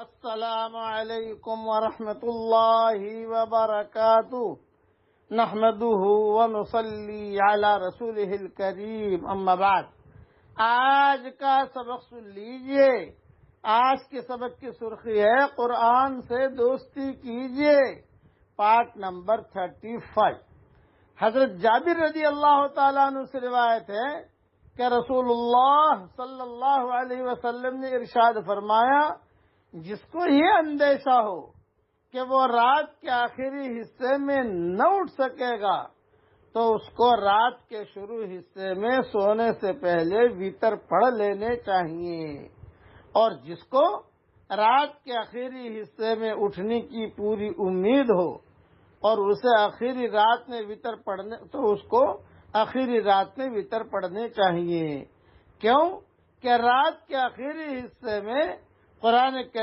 السلام علیکم ورحمۃ اللہ وبرکاتہ نحمده ونصلی علی رسولہ الکریم اما بعد۔ آج کا سبق سن لیجئے۔ آج کے سبق کی سرخی ہے قرآن سے دوستی کیجئے، پارٹ نمبر 35۔ حضرت جابر رضی اللہ تعالیٰ عنہ سے روایت ہے کہ رسول اللہ صلی اللہ علیہ وسلم نے ارشاد فرمایا، جس کو یہ اندیشہ ہو کہ وہ رات کے آخری حصے میں نہ اٹھ سکے گا تو اس کو رات کے شروع حصے میں سونے سے پہلے وتر پڑھ لینے چاہیے، اور جس کو رات کے آخری حصے میں اٹھنے کی پوری امید ہو اور اسے آخری رات میں وتر پڑھنے تو اس کو آخری رات میں وتر پڑھنے چاہیے۔ کیوں کہ رات کے آخری حصے میں قرآن کریم